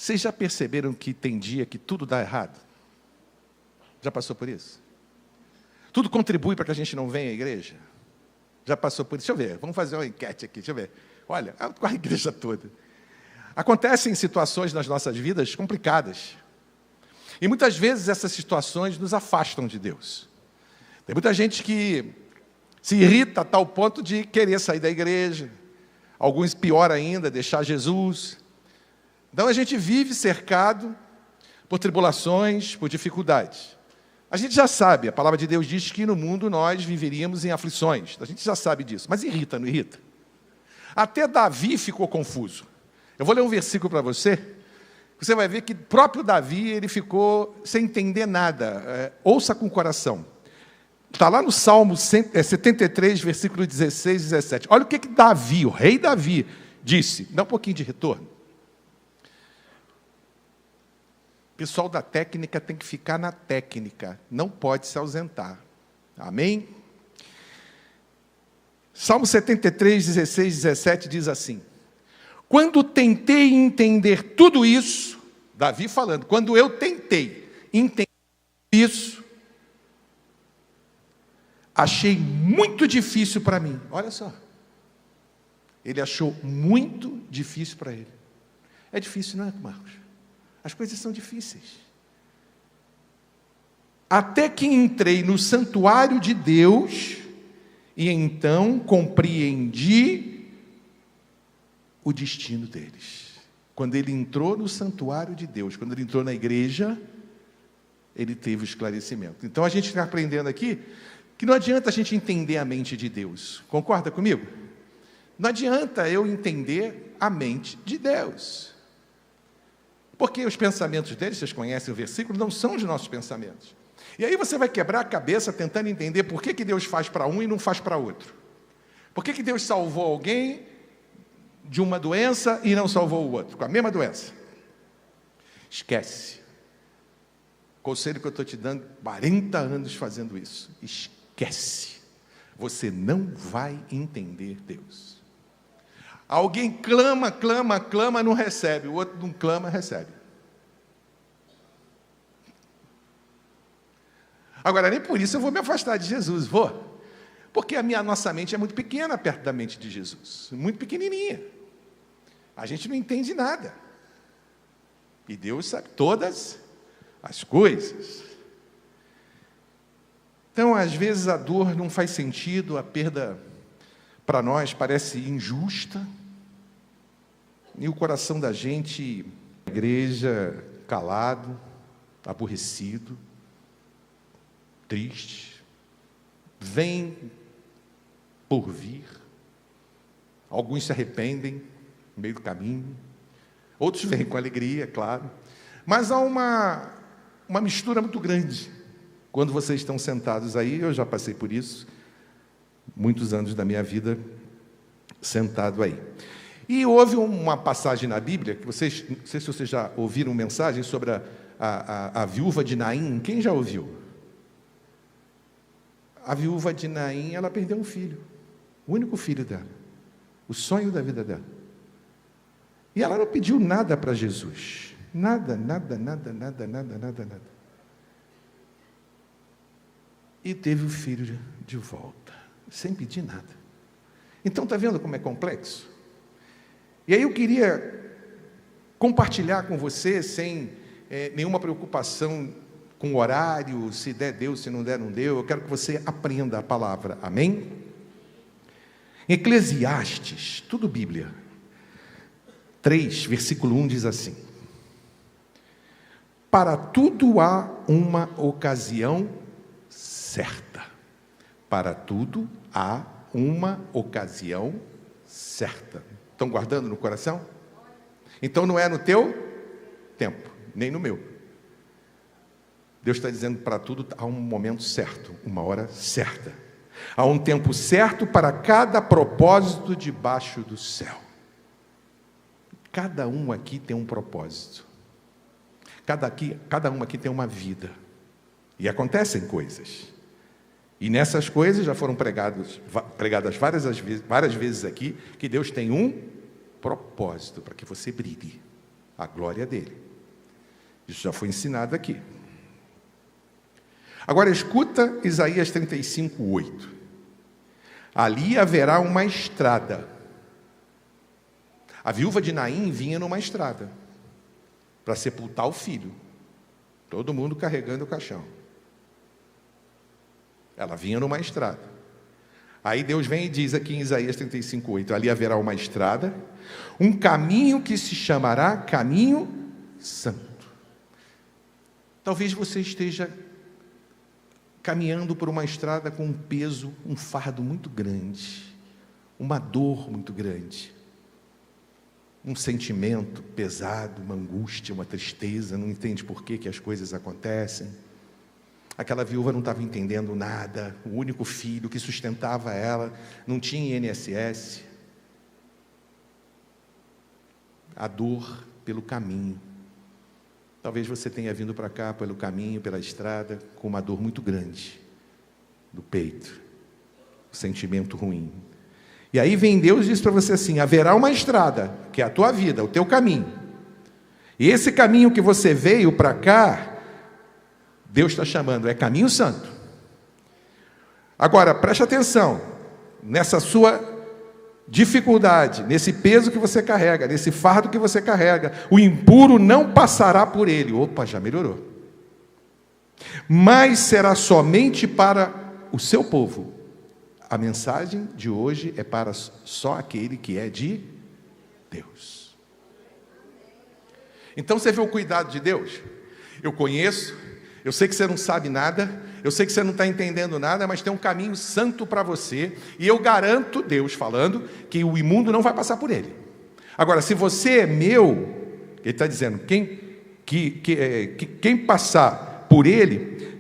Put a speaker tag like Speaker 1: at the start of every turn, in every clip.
Speaker 1: Vocês já perceberam que tem dia que tudo dá errado? Já passou por isso? Tudo contribui para que a gente não venha à igreja? Já passou por isso? Deixa eu ver, vamos fazer uma enquete aqui, deixa eu ver. Olha, com a igreja toda. Acontecem situações nas nossas vidas complicadas. E muitas vezes essas situações nos afastam de Deus. Tem muita gente que se irrita a tal ponto de querer sair da igreja. Alguns, pior ainda, deixar Jesus. Então a gente vive cercado por tribulações, por dificuldades. A gente já sabe, a palavra de Deus diz que no mundo nós viveríamos em aflições. A gente já sabe disso, mas irrita, não irrita? Até Davi ficou confuso. Eu vou ler um versículo para você. Você vai ver que próprio Davi, ele ficou sem entender nada. Ouça com o coração. Está lá no Salmo 73, versículo 16 e 17. Olha o que Davi, o rei Davi, disse. Dá um pouquinho de retorno. O pessoal da técnica tem que ficar na técnica, não pode se ausentar. Amém? Salmo 73, 16 e 17 diz assim: quando tentei entender tudo isso, Davi falando, quando eu tentei entender isso, achei muito difícil para mim. Olha só. Ele achou muito difícil para ele. É difícil, não é, Marcos? As coisas são difíceis. Até que entrei no santuário de Deus, e então compreendi o destino deles. Quando ele entrou no santuário de Deus, quando ele entrou na igreja, ele teve o esclarecimento. Então a gente está aprendendo aqui que não adianta a gente entender a mente de Deus. Concorda comigo? Não adianta eu entender a mente de Deus. Porque os pensamentos deles, vocês conhecem o versículo, não são os nossos pensamentos. E aí você vai quebrar a cabeça tentando entender por que Deus faz para um e não faz para outro. Por que Deus salvou alguém de uma doença e não salvou o outro, com a mesma doença? Esquece. Conselho que eu estou te dando, 40 anos fazendo isso. Esquece. Você não vai entender Deus. Alguém clama, clama, clama, não recebe. O outro não clama, recebe. Agora, nem por isso eu vou me afastar de Jesus, vou. Porque a nossa mente é muito pequena perto da mente de Jesus. Muito pequenininha. A gente não entende nada. E Deus sabe todas as coisas. Então, às vezes, a dor não faz sentido, a perda para nós parece injusta. E o coração da gente, a igreja, calado, aborrecido, triste, vem por vir. Alguns se arrependem no meio do caminho, outros vêm com alegria, claro. Mas há uma mistura muito grande. Quando vocês estão sentados aí, eu já passei por isso, muitos anos da minha vida sentado aí. E houve uma passagem na Bíblia, que vocês, não sei se vocês já ouviram mensagem sobre a viúva de Naim. Quem já ouviu? A viúva de Naim, ela perdeu um filho, o único filho dela, o sonho da vida dela. E ela não pediu nada para Jesus, nada. E teve o filho de volta, sem pedir nada. Então, está vendo como é complexo? E aí eu queria compartilhar com você, sem nenhuma preocupação com o horário, se der, deu, se não der, não deu. Eu quero que você aprenda a palavra, amém? Eclesiastes, tudo Bíblia, 3, versículo 1 diz assim: para tudo há uma ocasião certa. Para tudo há uma ocasião certa. Estão guardando no coração? Então não é no teu tempo, nem no meu. Deus está dizendo, para tudo há um momento certo, uma hora certa. Há um tempo certo para cada propósito debaixo do céu. Cada um aqui tem um propósito. Cada um aqui tem uma vida. E acontecem coisas. E nessas coisas já foram pregadas várias vezes aqui, que Deus tem um propósito para que você brilhe. a glória dele. Isso já foi ensinado aqui. Agora escuta Isaías 35:8. Ali haverá uma estrada. A viúva de Naim vinha numa estrada para sepultar o filho. Todo mundo carregando o caixão. Ela vinha numa estrada. Aí Deus vem e diz aqui em Isaías 35:8, ali haverá uma estrada, um caminho que se chamará caminho santo. Talvez você esteja caminhando por uma estrada com um peso, um fardo muito grande, uma dor muito grande, um sentimento pesado, uma angústia, uma tristeza, não entende por que as coisas acontecem. Aquela viúva não estava entendendo nada, o único filho que sustentava ela não tinha INSS. A dor pelo caminho. Talvez você tenha vindo para cá pelo caminho, pela estrada, com uma dor muito grande do peito, um sentimento ruim. E aí vem Deus e diz para você assim: haverá uma estrada, que é a tua vida, o teu caminho. E esse caminho que você veio para cá, Deus está chamando, é caminho santo. Agora, preste atenção, nessa sua dificuldade, nesse peso que você carrega, nesse fardo que você carrega, o impuro não passará por ele. Opa, já melhorou. Mas será somente para o seu povo. A mensagem de hoje é para só aquele que é de Deus. Então você vê o cuidado de Deus? Eu conheço, eu sei que você não sabe nada, eu sei que você não está entendendo nada, mas tem um caminho santo para você, e eu garanto, Deus falando, que o imundo não vai passar por ele. Agora, se você é meu, ele está dizendo, quem passar por ele,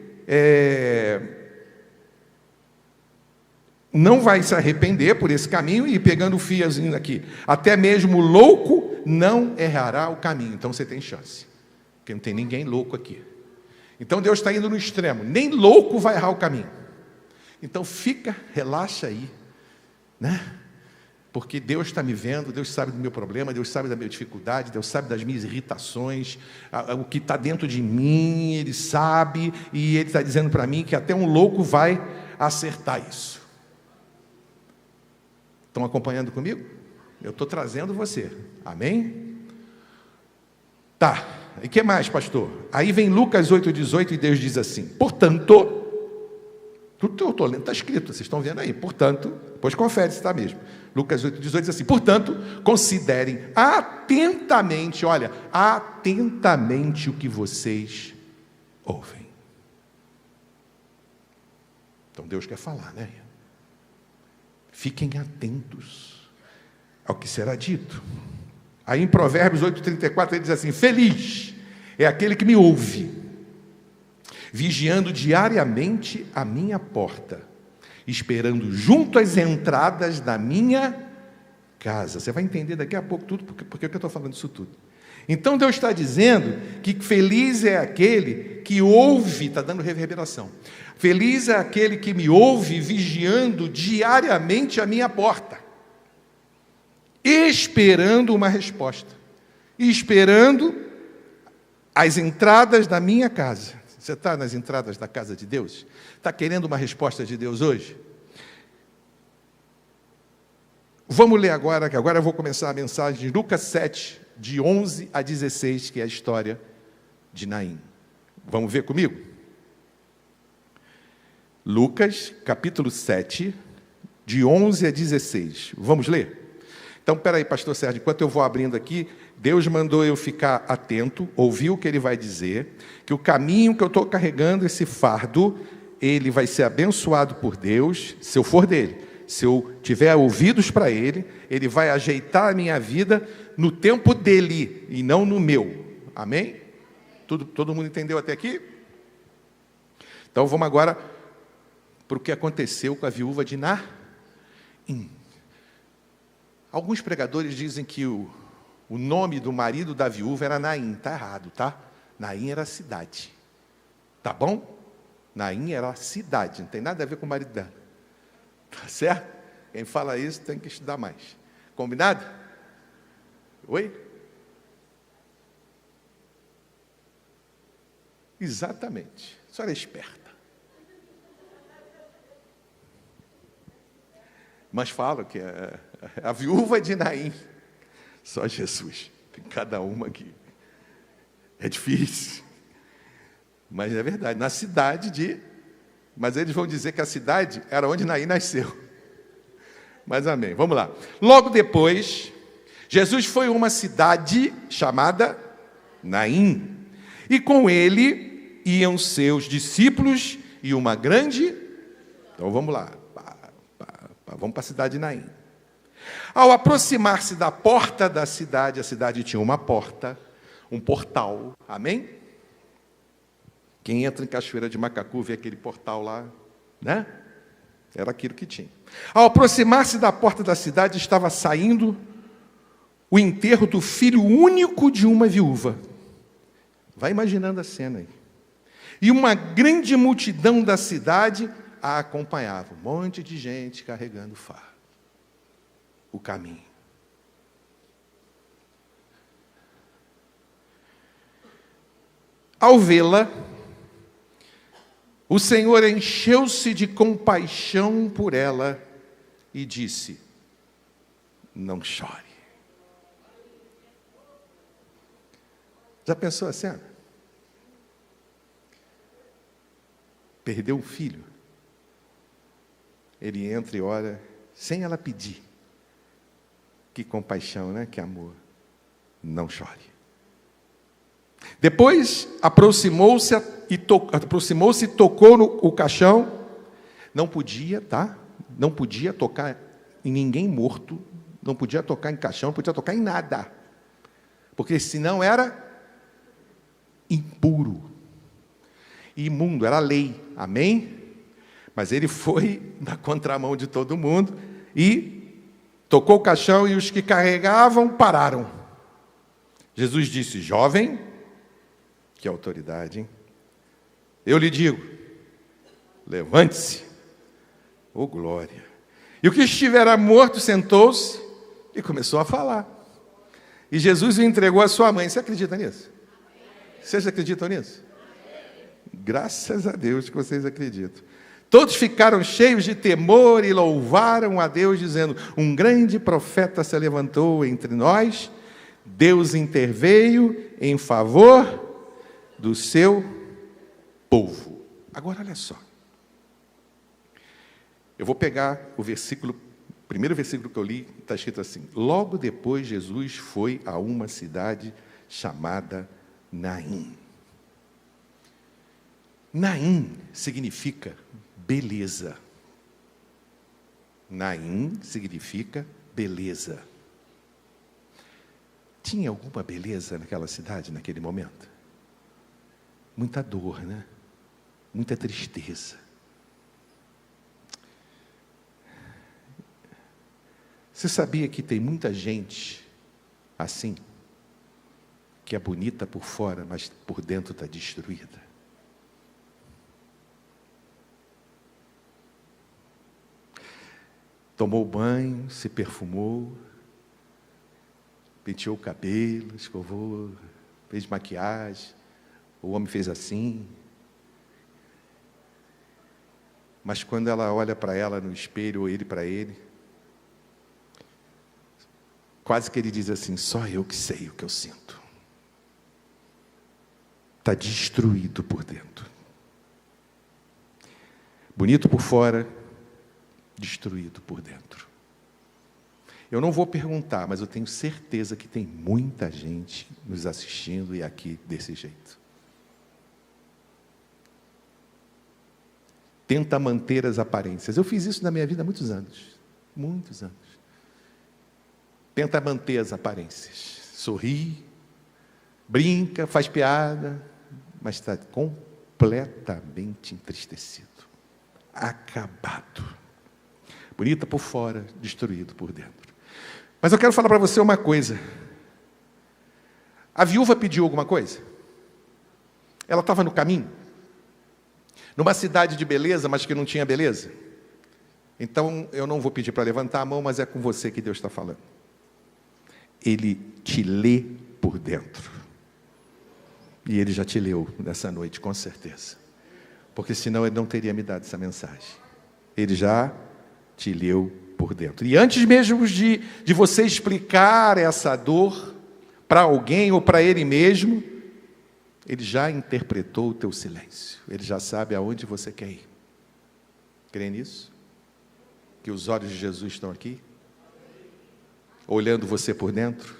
Speaker 1: não vai se arrepender por esse caminho, e pegando o fiozinho aqui, até mesmo o louco não errará o caminho. Então você tem chance, porque não tem ninguém louco aqui. Então Deus está indo no extremo, nem louco vai errar o caminho. Então fica, relaxa aí, né? Porque Deus está me vendo, Deus sabe do meu problema, Deus sabe da minha dificuldade, Deus sabe das minhas irritações, o que está dentro de mim, Ele sabe, e Ele está dizendo para mim que até um louco vai acertar isso. Estão acompanhando comigo? Eu estou trazendo você, amém? Tá, e o que mais, pastor? Aí vem Lucas 8,18 e Deus diz assim: portanto, tudo que eu estou lendo está escrito, vocês estão vendo aí, portanto, depois confere se está mesmo. Lucas 8,18 diz assim: portanto, considerem atentamente, olha, atentamente o que vocês ouvem. Então Deus quer falar, né? Fiquem atentos ao que será dito. Aí em Provérbios 8,34 ele diz assim: feliz é aquele que me ouve, vigiando diariamente a minha porta, esperando junto às entradas da minha casa. Você vai entender daqui a pouco tudo, porque eu estou falando isso tudo. Então Deus está dizendo que feliz é aquele que ouve, está dando reverberação. Feliz é aquele que me ouve vigiando diariamente a minha porta, esperando uma resposta, esperando as entradas da minha casa. Você está nas entradas da casa de Deus? Está querendo uma resposta de Deus hoje? Vamos ler agora, que agora eu vou começar a mensagem de Lucas 7, de 11 a 16, que é a história de Naim. Vamos ver comigo? Lucas, capítulo 7, de 11 a 16. Vamos ler? Então, peraí, pastor Sérgio, enquanto eu vou abrindo aqui, Deus mandou eu ficar atento, ouvir o que Ele vai dizer, que o caminho que eu estou carregando, esse fardo, ele vai ser abençoado por Deus, se eu for dele. Se eu tiver ouvidos para Ele, Ele vai ajeitar a minha vida no tempo dEle, e não no meu. Amém? Todo mundo entendeu até aqui? Então, vamos agora para o que aconteceu com a viúva de Naim. Alguns pregadores dizem que o nome do marido da viúva era Naim. Está errado, tá? Naim era a cidade. Tá bom? Naim era a cidade, não tem nada a ver com o marido dela. Tá certo? Quem fala isso tem que estudar mais. Combinado? Oi? Exatamente. A senhora é esperta. Mas falo que a viúva de Naim, só Jesus. Tem cada uma aqui. É difícil. Mas é verdade. Na cidade de... Mas eles vão dizer que a cidade era onde Naim nasceu. Mas amém. Vamos lá. Logo depois, Jesus foi a uma cidade chamada Naim. E com ele iam seus discípulos e uma grande... Então vamos lá. Vamos para a cidade de Naim. Ao aproximar-se da porta da cidade, a cidade tinha uma porta, um portal. Amém? Quem entra em Cachoeira de Macacu vê aquele portal lá, né? Era aquilo que tinha. Ao aproximar-se da porta da cidade, estava saindo o enterro do filho único de uma viúva. Vai imaginando a cena aí. E uma grande multidão da cidade a acompanhava. Um monte de gente carregando o caminho. Ao vê-la, o Senhor encheu-se de compaixão por ela e disse: não chore. Já pensou a cena? Perdeu um filho. Ele entra e ora, sem ela pedir. Que compaixão, né? Que amor. Não chore. Depois, aproximou-se e tocou o caixão. Não podia, tá? Não podia tocar em ninguém morto. Não podia tocar em caixão, não podia tocar em nada. Porque senão era impuro. Imundo, era lei. Amém? Mas ele foi na contramão de todo mundo e tocou o caixão e os que carregavam pararam. Jesus disse: jovem, que autoridade, hein? Eu lhe digo, levante-se. Oh, glória. E o que estivera morto sentou-se e começou a falar. E Jesus o entregou à sua mãe. Você acredita nisso? Vocês acreditam nisso? Graças a Deus que vocês acreditam. Todos ficaram cheios de temor e louvaram a Deus, dizendo: um grande profeta se levantou entre nós, Deus interveio em favor do seu povo. Agora, olha só. Eu vou pegar o primeiro versículo que eu li, está escrito assim: logo depois Jesus foi a uma cidade chamada Naim. Naim significa beleza. Naim significa beleza. Tinha alguma beleza naquela cidade, naquele momento? Muita dor, né? Muita tristeza. Você sabia que tem muita gente assim, que é bonita por fora, mas por dentro está destruída? Tomou banho, se perfumou, penteou o cabelo, escovou, fez maquiagem, o homem fez assim. Mas quando ela olha para ela no espelho, ou ele para ele, quase que ele diz assim: só eu que sei o que eu sinto. Está destruído por dentro. Bonito por fora, destruído por dentro. Eu não vou perguntar, mas eu tenho certeza que tem muita gente nos assistindo e aqui desse jeito. Tenta manter as aparências. Eu fiz isso na minha vida há muitos anos. Muitos anos. Tenta manter as aparências. Sorri, brinca, faz piada, mas está completamente entristecido. Acabado. Bonita por fora, destruído por dentro. Mas eu quero falar para você uma coisa. A viúva pediu alguma coisa? Ela estava no caminho? Numa cidade de beleza, mas que não tinha beleza? Então, eu não vou pedir para levantar a mão, mas é com você que Deus está falando. Ele te lê por dentro. E Ele já te leu nessa noite, com certeza. Porque senão Ele não teria me dado essa mensagem. Ele já te leu por dentro. E antes mesmo de você explicar essa dor para alguém ou para Ele mesmo, Ele já interpretou o teu silêncio. Ele já sabe aonde você quer ir. Crê nisso? Que os olhos de Jesus estão aqui? Olhando você por dentro?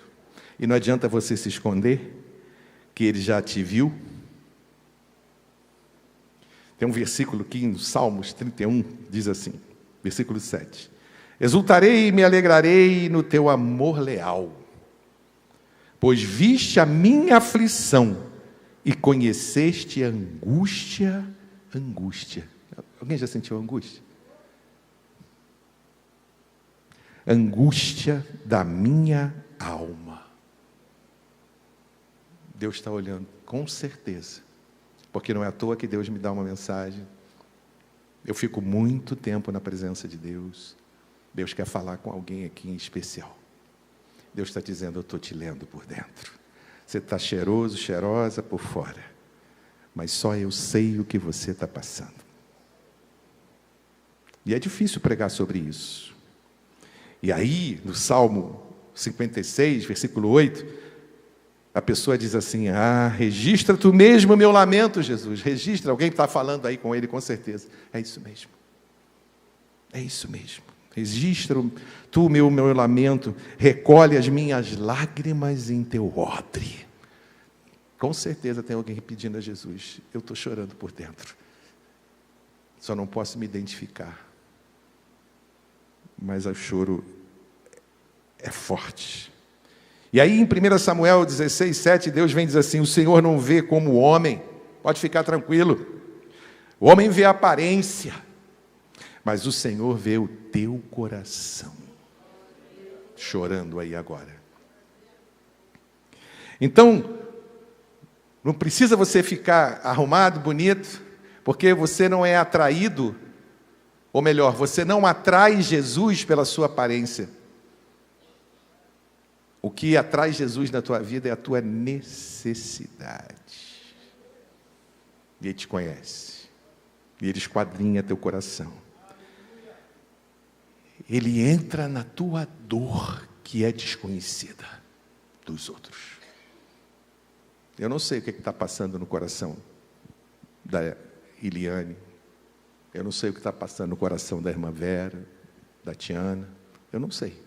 Speaker 1: E não adianta você se esconder, que Ele já te viu. Tem um versículo aqui em Salmos 31, diz assim, versículo 7. Exultarei e me alegrarei no teu amor leal, pois viste a minha aflição e conheceste a angústia. Alguém já sentiu angústia? Angústia da minha alma. Deus está olhando, com certeza. Porque não é à toa que Deus me dá uma mensagem. Eu fico muito tempo na presença de Deus. Deus quer falar com alguém aqui em especial. Deus está dizendo, eu estou te lendo por dentro. Você está cheiroso, cheirosa por fora. Mas só eu sei o que você está passando. E é difícil pregar sobre isso. E aí, no Salmo 56, versículo 8, a pessoa diz assim, registra tu mesmo o meu lamento, Jesus. Registra, alguém está falando aí com Ele, com certeza. É isso mesmo. É isso mesmo. Registra tu o meu lamento, recolhe as minhas lágrimas em teu odre. Com certeza tem alguém pedindo a Jesus, eu estou chorando por dentro. Só não posso me identificar. Mas o choro é forte. E aí em 1 Samuel 16, 7, Deus vem dizer assim, o Senhor não vê como o homem, pode ficar tranquilo. O homem vê a aparência, mas o Senhor vê o teu coração. Chorando aí agora. Então, não precisa você ficar arrumado, bonito, porque você não é atraído, ou melhor, você não atrai Jesus pela sua aparência. O que atrai Jesus na tua vida é a tua necessidade. E Ele te conhece. E Ele esquadrinha teu coração. Ele entra na tua dor que é desconhecida dos outros. Eu não sei o que está passando no coração da Iliane. Eu não sei o que está passando no coração da irmã Vera, da Tiana. Eu não sei.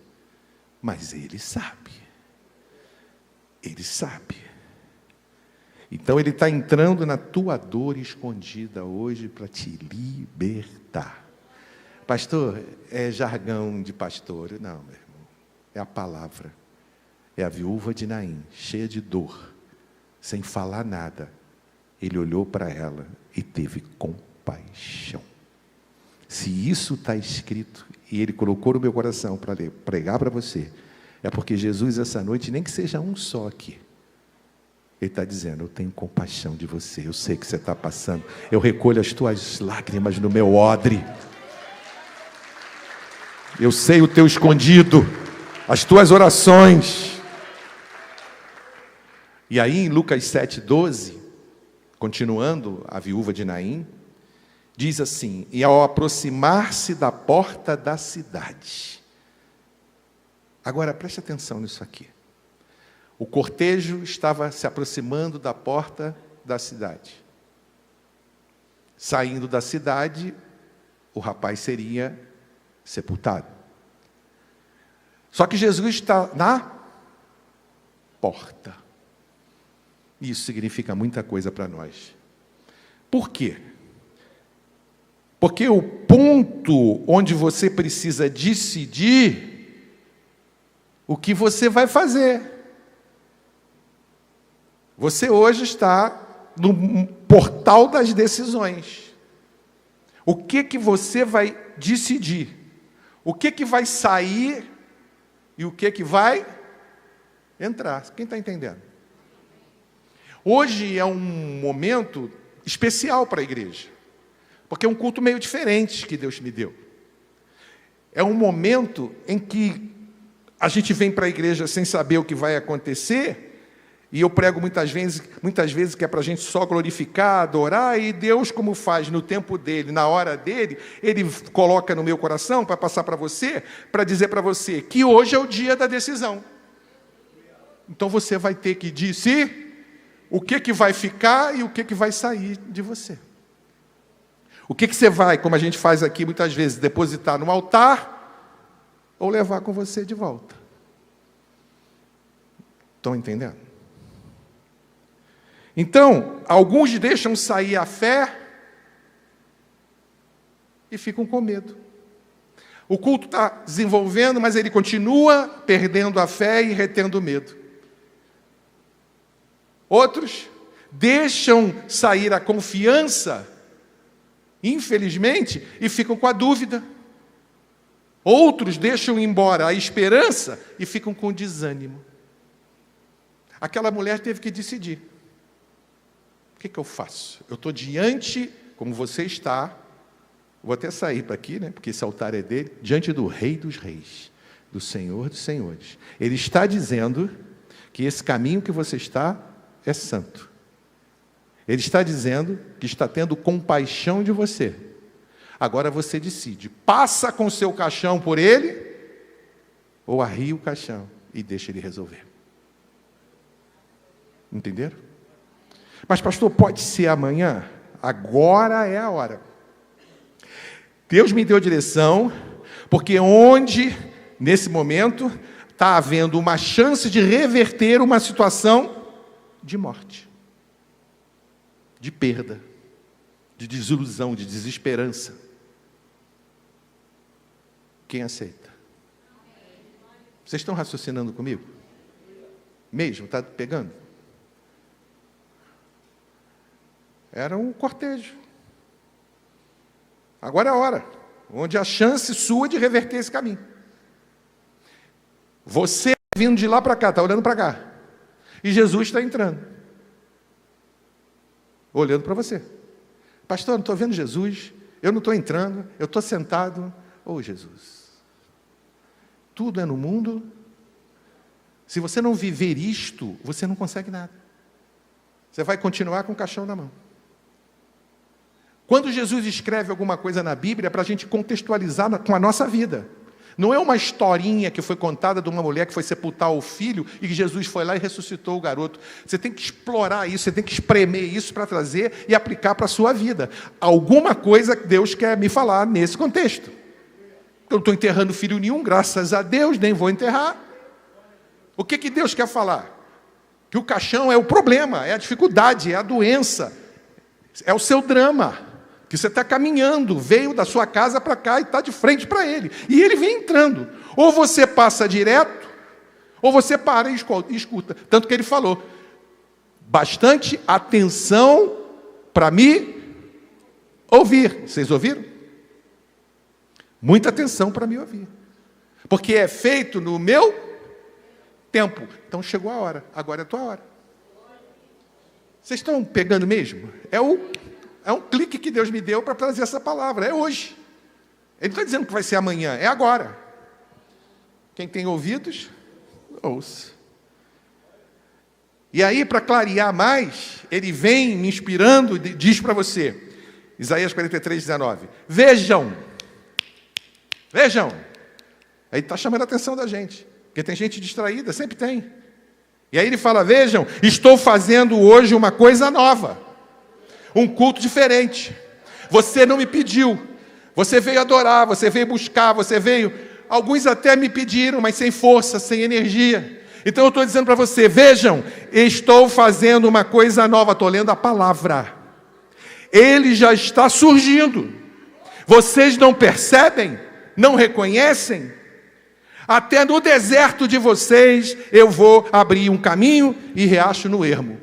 Speaker 1: Mas Ele sabe. Ele sabe. Então Ele está entrando na tua dor escondida hoje para te libertar. Pastor, é jargão de pastor. Não, meu irmão. É a palavra. É a viúva de Naim, cheia de dor, sem falar nada. Ele olhou para ela e teve compaixão. Se isso está escrito, e Ele colocou no meu coração para pregar para você, é porque Jesus, essa noite, nem que seja um só aqui, Ele está dizendo, eu tenho compaixão de você, eu sei que você está passando, eu recolho as tuas lágrimas no meu odre, eu sei o teu escondido, as tuas orações. E aí em Lucas 7,12, continuando a viúva de Naim, diz assim, e ao aproximar-se da porta da cidade. Agora, preste atenção nisso aqui. O cortejo estava se aproximando da porta da cidade. Saindo da cidade, o rapaz seria sepultado. Só que Jesus está na porta. Isso significa muita coisa para nós. Por quê? Porque o ponto onde você precisa decidir o que você vai fazer. Você hoje está no portal das decisões. O que você vai decidir? O que vai sair e o que vai entrar? Quem está entendendo? Hoje é um momento especial para a igreja, porque é um culto meio diferente que Deus me deu. É um momento em que a gente vem para a igreja sem saber o que vai acontecer, E eu prego muitas vezes que é para a gente só glorificar, adorar, e Deus, como faz no tempo dele, na hora dele, Ele coloca no meu coração para passar para você, para dizer para você que hoje é o dia da decisão. Então você vai ter que decidir o que vai ficar e o que vai sair de você. O que você vai, como a gente faz aqui muitas vezes, depositar no altar ou levar com você de volta. Estão entendendo? Então, alguns deixam sair a fé e ficam com medo. O culto está desenvolvendo, mas ele continua perdendo a fé e retendo o medo. Outros deixam sair a confiança, infelizmente, e ficam com a dúvida. Outros deixam embora a esperança e ficam com desânimo. Aquela mulher teve que decidir. O que eu faço? Eu estou diante, como você está, vou até sair para aqui, né, porque esse altar é dele, diante do Rei dos Reis, do Senhor dos Senhores. Ele está dizendo que esse caminho que você está é santo. Ele está dizendo que está tendo compaixão de você. Agora você decide, passa com o seu caixão por ele, ou arria o caixão e deixa ele resolver. Entenderam? Mas, pastor, pode ser amanhã? Agora é a hora. Deus me deu direção, porque nesse momento, está havendo uma chance de reverter uma situação de morte, de perda, de desilusão, de desesperança. Quem aceita? Vocês estão raciocinando comigo? Mesmo? Está pegando? Era um cortejo. Agora é a hora, onde a chance sua de reverter esse caminho. Você vindo de lá para cá, está olhando para cá. E Jesus está entrando. Olhando para você. Pastor, não estou vendo Jesus, eu não estou entrando, eu estou sentado. Ô Jesus, tudo é no mundo. Se você não viver isto, você não consegue nada. Você vai continuar com o caixão na mão. Quando Jesus escreve alguma coisa na Bíblia, é para a gente contextualizar com a nossa vida. Não é uma historinha que foi contada de uma mulher que foi sepultar o filho e que Jesus foi lá e ressuscitou o garoto. Você tem que explorar isso, você tem que espremer isso para trazer e aplicar para a sua vida. Alguma coisa que Deus quer me falar nesse contexto. Eu não estou enterrando filho nenhum, graças a Deus, nem vou enterrar. O que Deus quer falar? Que o caixão é o problema, é a dificuldade, é a doença, é o seu drama. Que você está caminhando, veio da sua casa para cá e está de frente para ele. E ele vem entrando. Ou você passa direto, ou você para e escuta. Tanto que ele falou, bastante atenção para me ouvir. Vocês ouviram? Muita atenção para me ouvir. Porque é feito no meu tempo. Então chegou a hora, agora é a tua hora. Vocês estão pegando mesmo? É um clique que Deus me deu para trazer essa palavra. É hoje. Ele não está dizendo que vai ser amanhã, é agora. Quem tem ouvidos, ouça. E aí, para clarear mais, ele vem me inspirando e diz para você, Isaías 43, 19, vejam. Aí está chamando a atenção da gente, porque tem gente distraída, sempre tem. E aí ele fala, vejam, estou fazendo hoje uma coisa nova. Um culto diferente. Você não me pediu. Você veio adorar, você veio buscar, você veio... Alguns até me pediram, mas sem força, sem energia. Então eu estou dizendo para você, vejam, estou fazendo uma coisa nova, estou lendo a palavra. Ele já está surgindo. Vocês não percebem? Não reconhecem? Até no deserto de vocês, eu vou abrir um caminho e riacho no ermo.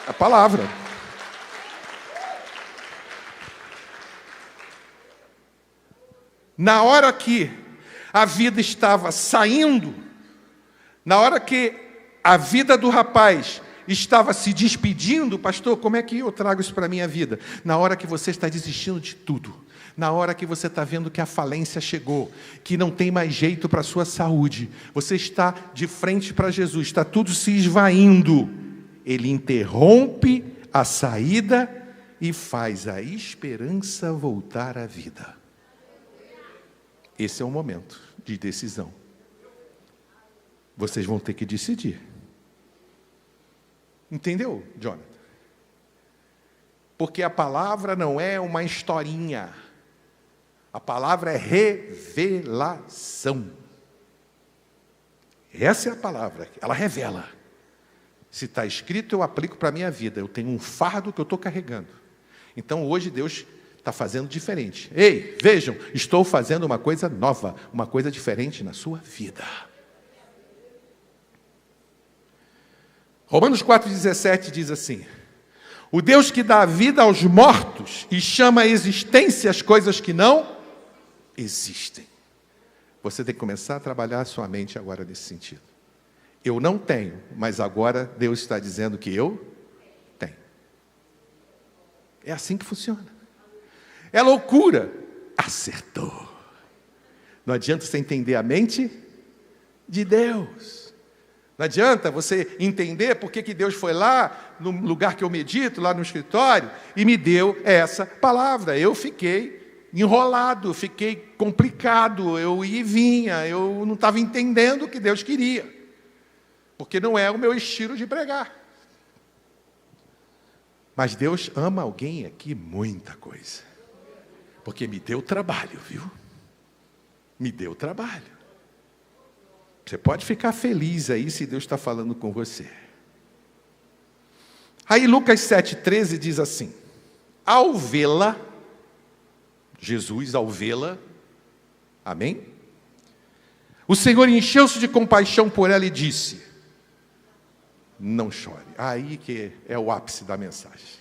Speaker 1: A palavra. Na hora que a vida estava saindo, na hora que a vida do rapaz estava se despedindo, pastor, como é que eu trago isso para a minha vida? Na hora que você está desistindo de tudo, Na hora que você está vendo que a falência chegou, que não tem mais jeito para a sua saúde, você está de frente para Jesus, está tudo se esvaindo. Ele interrompe a saída e faz a esperança voltar à vida. Esse é o momento de decisão. Vocês vão ter que decidir. Entendeu, Jonathan? Porque a palavra não é uma historinha. A palavra é revelação. Essa é a palavra. Ela revela. Se está escrito, eu aplico para a minha vida. Eu tenho um fardo que eu estou carregando. Então, hoje, Deus está fazendo diferente. Ei, vejam, estou fazendo uma coisa nova, uma coisa diferente na sua vida. Romanos 4,17 diz assim: o Deus que dá vida aos mortos e chama à existência as coisas que não existem. Você tem que começar a trabalhar a sua mente agora nesse sentido. Eu não tenho, mas agora Deus está dizendo que eu tenho. É assim que funciona. É loucura. Acertou. Não adianta você entender a mente de Deus. Não adianta você entender por que Deus foi lá, no lugar que eu medito, lá no escritório, e me deu essa palavra. Eu fiquei enrolado, fiquei complicado, eu ia e vinha, eu não estava entendendo o que Deus queria. Porque não é o meu estilo de pregar. Mas Deus ama alguém aqui muita coisa. Porque me deu trabalho, viu? Me deu trabalho. Você pode ficar feliz aí se Deus está falando com você. Aí Lucas 7,13 diz assim: ao vê-la, Jesus ao vê-la, amém? O Senhor encheu-se de compaixão por ela e disse: não chore. Aí que é o ápice da mensagem.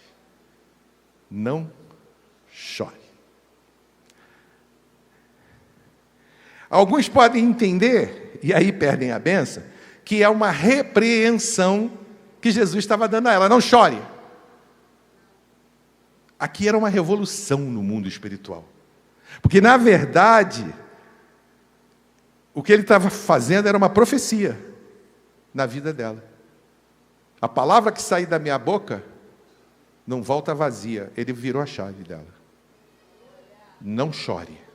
Speaker 1: Não chore. Alguns podem entender, e aí perdem a bênção, que é uma repreensão que Jesus estava dando a ela. Não chore. Aqui era uma revolução no mundo espiritual. Porque, na verdade, o que ele estava fazendo era uma profecia na vida dela. A palavra que sair da minha boca não volta vazia. Ele virou a chave dela. Não chore.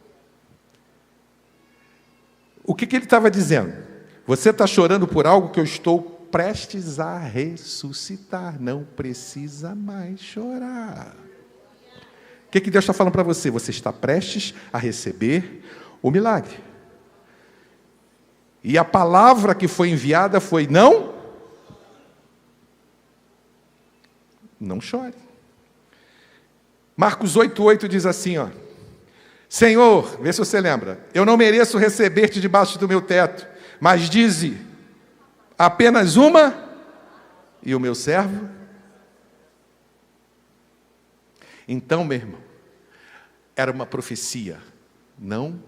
Speaker 1: O que ele estava dizendo? Você está chorando por algo que eu estou prestes a ressuscitar. Não precisa mais chorar. O que Deus está falando para você? Você está prestes a receber o milagre. E a palavra que foi enviada foi: não chore. Marcos 8,8 diz assim, ó: Senhor, vê se você lembra, eu não mereço receber-te debaixo do meu teto, mas dize apenas uma, e o meu servo. Então, meu irmão, era uma profecia. Não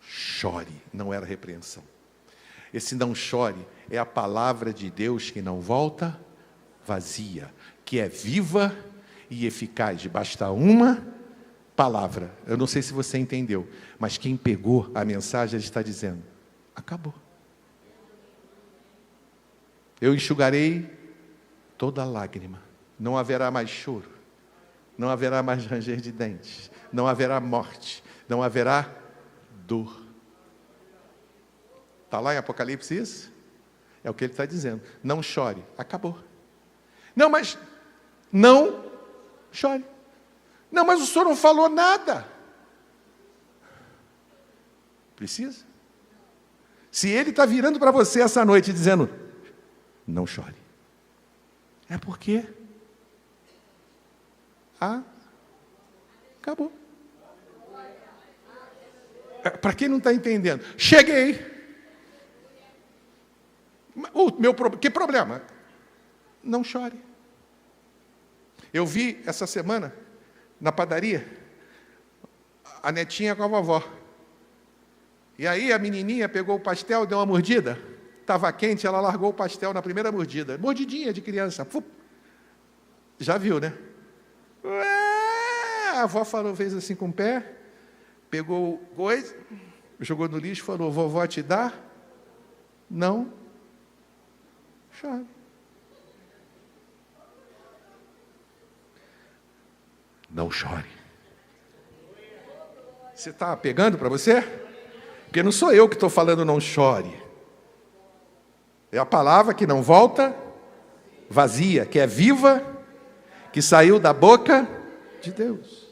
Speaker 1: chore, não era repreensão. Esse não chore é a palavra de Deus que não volta vazia, que é viva e eficaz. Basta uma palavra. Eu não sei se você entendeu, mas quem pegou a mensagem está dizendo: acabou. Eu enxugarei toda lágrima. Não haverá mais choro. Não haverá mais ranger de dentes. Não haverá morte. Não haverá dor. Está lá em Apocalipse isso? É o que ele está dizendo. Não chore. Acabou. Não, mas não chore. Não, mas o senhor não falou nada. Precisa? Se ele está virando para você essa noite dizendo: não chore, é porque acabou. Para quem não está entendendo, cheguei. Que problema? Não chore. Eu vi essa semana na padaria a netinha com a vovó. E aí a menininha pegou o pastel, deu uma mordida. Estava quente, ela largou o pastel na primeira mordida. Mordidinha de criança. Já viu, né? A avó falou, fez assim com o pé, pegou coisa, jogou no lixo, falou, vovó te dá? Não. Chore. Não chore. Você está pegando para você? Porque não sou eu que estou falando não chore. É a palavra que não volta vazia, que é viva, que saiu da boca de Deus.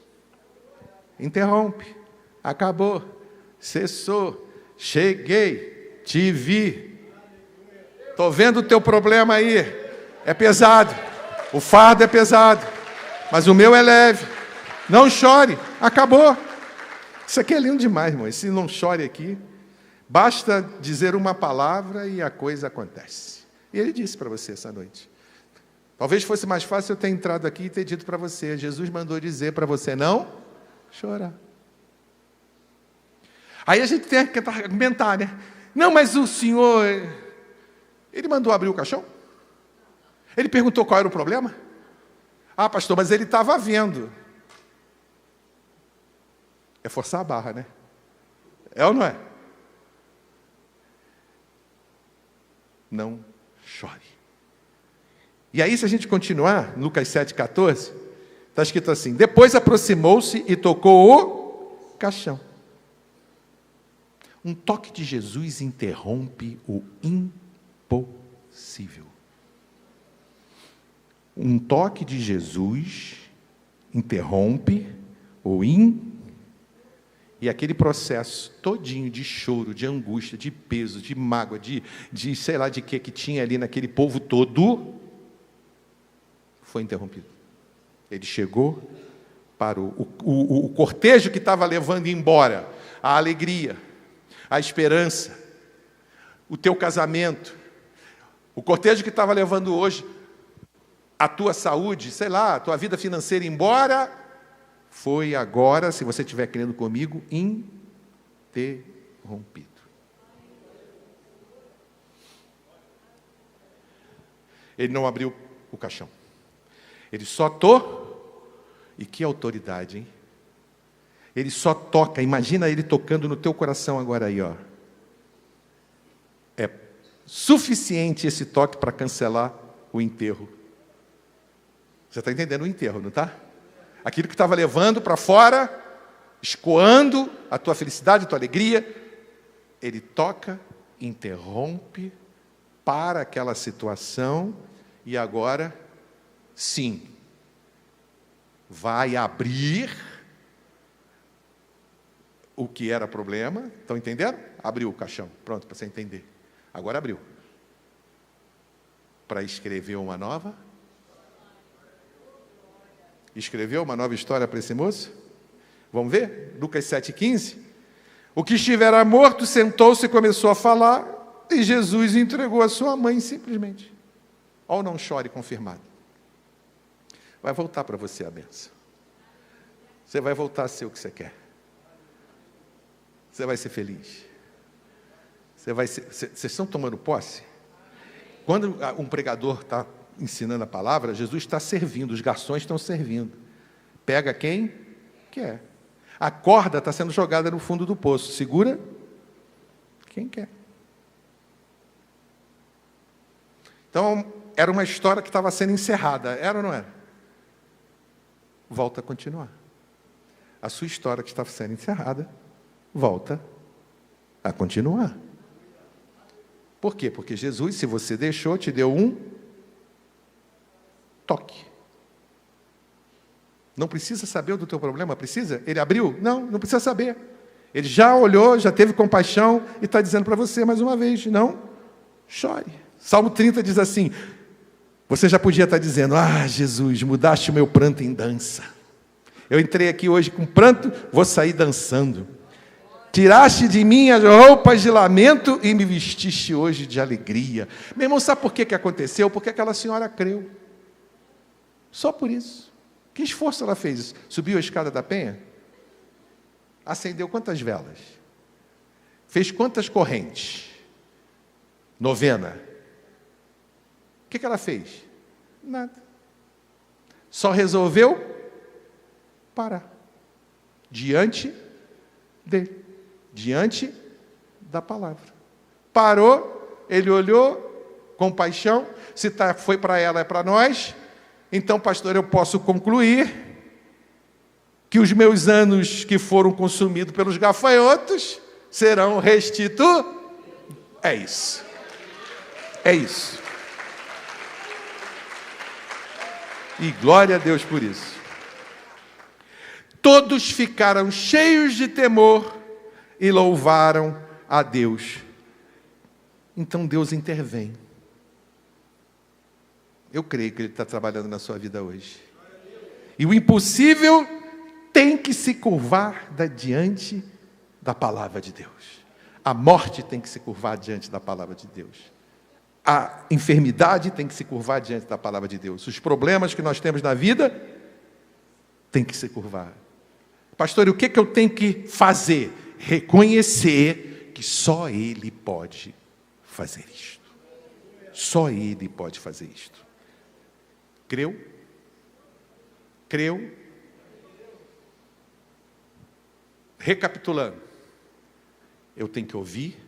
Speaker 1: Interrompe. Acabou. Cessou. Cheguei. Te vi. Estou vendo o teu problema aí. É pesado. O fardo é pesado. Mas o meu é leve. Não chore. Acabou. Isso aqui é lindo demais, irmão. Se não chore aqui, basta dizer uma palavra e a coisa acontece. E ele disse para você essa noite. Talvez fosse mais fácil eu ter entrado aqui e ter dito para você. Jesus mandou dizer para você não chorar. Aí a gente tem que tentar argumentar, né? Não, mas o senhor... Ele mandou abrir o caixão? Ele perguntou qual era o problema? Ah, pastor, mas ele estava vendo. É forçar a barra, né? É ou não é? Não chore. E aí, se a gente continuar, Lucas 7,14, está escrito assim, depois aproximou-se e tocou o caixão. Um toque de Jesus interrompe o impossível. Um toque de Jesus interrompe o E aquele processo todinho de choro, de angústia, de peso, de mágoa, de sei lá de que tinha ali naquele povo todo, foi interrompido. Ele chegou, parou. O cortejo que estava levando embora a alegria, a esperança, o teu casamento, o cortejo que estava levando hoje a tua saúde, sei lá, a tua vida financeira embora, foi agora, se você estiver querendo comigo, interrompido. Ele não abriu o caixão. Ele só e que autoridade, hein? Ele só toca, imagina ele tocando no teu coração agora aí, ó. É suficiente esse toque para cancelar o enterro. Você está entendendo o enterro, não está? Aquilo que estava levando para fora, escoando a tua felicidade, a tua alegria, ele toca, interrompe, para aquela situação, e agora, sim, vai abrir o que era problema. Estão entendendo? Abriu o caixão, pronto, para você entender. Agora abriu. Para escrever uma nova. Escreveu uma nova história para esse moço? Vamos ver? Lucas 7,15. O que estivera morto sentou-se e começou a falar, e Jesus entregou a sua mãe simplesmente. Ou não chore, confirmado. Vai voltar para você a bênção. Você vai voltar a ser o que você quer. Você vai ser feliz. Vocês estão tomando posse? Quando um pregador está ensinando a palavra, Jesus está servindo, os garçons estão servindo. Pega quem quer. A corda está sendo jogada no fundo do poço. Segura quem quer. Então, era uma história que estava sendo encerrada. Era ou não era? Volta a continuar. A sua história que estava sendo encerrada, volta a continuar. Por quê? Porque Jesus, se você deixou, te deu um toque. Não precisa saber do teu problema, precisa? Ele abriu? Não precisa saber. Ele já olhou, já teve compaixão e está dizendo para você mais uma vez, não chore. Salmo 30 diz assim, você já podia estar dizendo, Jesus, mudaste o meu pranto em dança. Eu entrei aqui hoje com pranto, vou sair dançando. Tiraste de mim as roupas de lamento e me vestiste hoje de alegria. Meu irmão, sabe por que aconteceu? Porque aquela senhora creu. Só por isso. Que esforço ela fez? Subiu a escada da penha? Acendeu quantas velas? Fez quantas correntes? Novena. O que ela fez? Nada. Só resolveu parar. diante dele, diante da palavra. Parou, ele olhou, compaixão, se foi para ela, é para nós. Então, pastor, eu posso concluir que os meus anos que foram consumidos pelos gafanhotos serão restituídos. É isso. É isso. E glória a Deus por isso. Todos ficaram cheios de temor e louvaram a Deus. Então Deus intervém. Eu creio que Ele está trabalhando na sua vida hoje. E o impossível tem que se curvar diante da palavra de Deus. A morte tem que se curvar diante da palavra de Deus. A enfermidade tem que se curvar diante da palavra de Deus. Os problemas que nós temos na vida tem que se curvar. Pastor, e o que eu tenho que fazer? Reconhecer que só Ele pode fazer isto. Só Ele pode fazer isto. Creu? Creu? Recapitulando. Eu tenho que ouvir,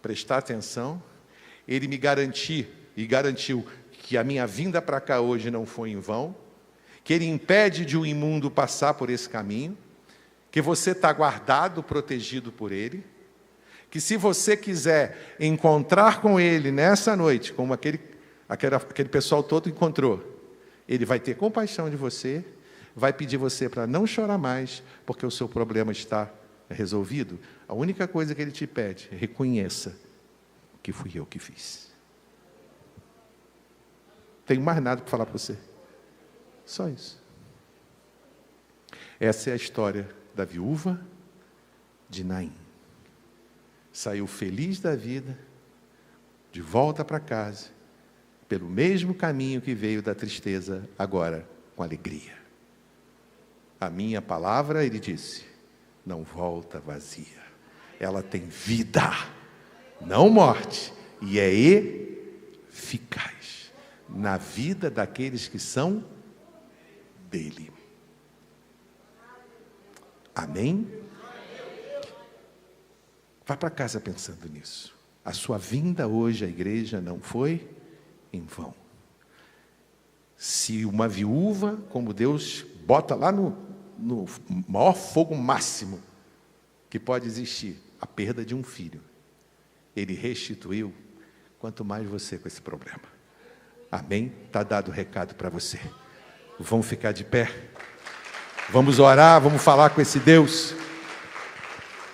Speaker 1: prestar atenção. Ele me garantiu que a minha vinda para cá hoje não foi em vão, que Ele impede de um imundo passar por esse caminho, que você está guardado, protegido por Ele, que se você quiser encontrar com Ele nessa noite, como aquele pessoal todo encontrou, Ele vai ter compaixão de você, vai pedir você para não chorar mais, porque o seu problema está resolvido. A única coisa que Ele te pede, reconheça que fui eu que fiz. Tenho mais nada para falar para você. Só isso. Essa é a história da viúva de Naim. Saiu feliz da vida, de volta para casa, pelo mesmo caminho que veio da tristeza, agora com alegria. A minha palavra, ele disse, não volta vazia. Ela tem vida, não morte, e é eficaz na vida daqueles que são dele. Amém? Vá para casa pensando nisso. A sua vinda hoje à igreja não foi em vão. Se uma viúva, como Deus bota lá no maior fogo máximo que pode existir, a perda de um filho, Ele restituiu, quanto mais você com esse problema. Amém? Está dado o recado para você. Vamos ficar de pé. Vamos orar, vamos falar com esse Deus.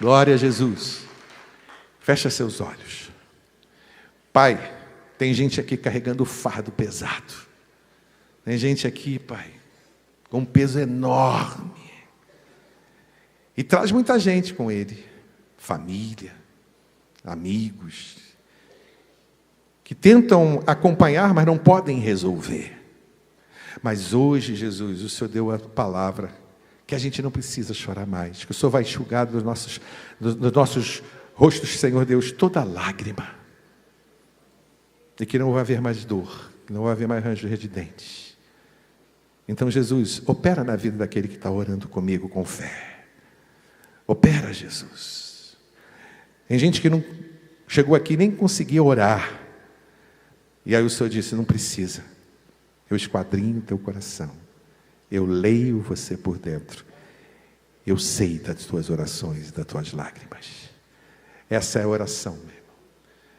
Speaker 1: Glória a Jesus. Fecha seus olhos. Pai, tem gente aqui carregando fardo pesado. Tem gente aqui, Pai, com um peso enorme. E traz muita gente com ele. Família, amigos, que tentam acompanhar, mas não podem resolver. Mas hoje, Jesus, o Senhor deu a palavra que a gente não precisa chorar mais, que o Senhor vai enxugar dos nossos rostos, Senhor Deus, toda lágrima, e que não vai haver mais dor, que não vai haver mais ranger de dentes. Então, Jesus, opera na vida daquele que está orando comigo com fé. Opera, Jesus. Tem gente que não chegou aqui nem conseguia orar, e aí o Senhor disse, não precisa. Eu esquadrinho o teu coração. Eu leio você por dentro. Eu sei das tuas orações, das tuas lágrimas. Essa é a oração, meu irmão.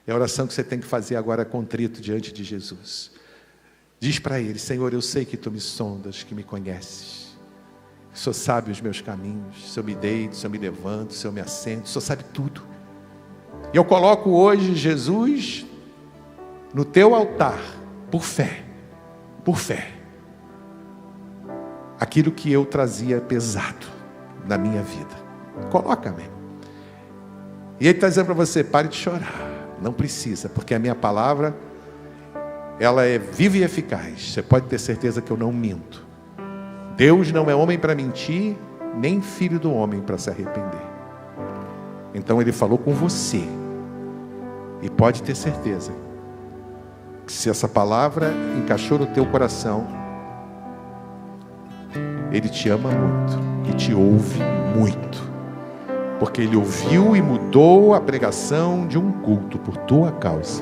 Speaker 1: É a oração que você tem que fazer agora contrito diante de Jesus. Diz para Ele, Senhor, eu sei que Tu me sondas, que me conheces. O Senhor sabe os meus caminhos. O Senhor me deito, o Senhor me levanto, o Senhor me assento. O Senhor sabe tudo. E eu coloco hoje Jesus no Teu altar, por fé. Por fé. Aquilo que eu trazia pesado na minha vida. Coloca-me. E Ele está dizendo para você, pare de chorar. Não precisa, porque a minha palavra, ela é viva e eficaz. Você pode ter certeza que eu não minto. Deus não é homem para mentir, nem filho do homem para se arrepender. Então Ele falou com você. E pode ter certeza que se essa palavra encaixou no teu coração, Ele te ama muito e te ouve muito, porque Ele ouviu e mudou a pregação de um culto por tua causa.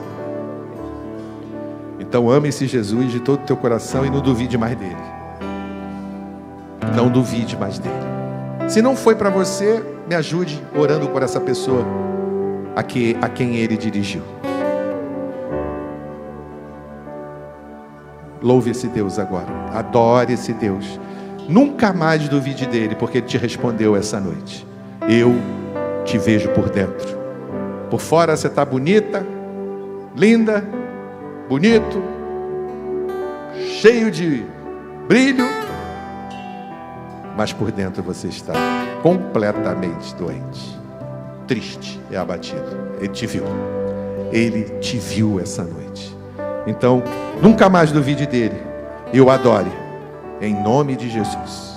Speaker 1: Então ame esse Jesus de todo o teu coração e não duvide mais dele. Não duvide mais dele. Se não foi para você, me ajude orando por essa pessoa a quem ele dirigiu. Louve esse Deus agora. Adore esse Deus. Nunca mais duvide dele, porque ele te respondeu essa noite. Eu te vejo por dentro. Por fora você está bonita, linda, bonito, cheio de brilho, mas por dentro você está completamente doente, triste e abatido. Ele te viu. Ele te viu essa noite. Então, nunca mais duvide dele. E o adore. Em nome de Jesus.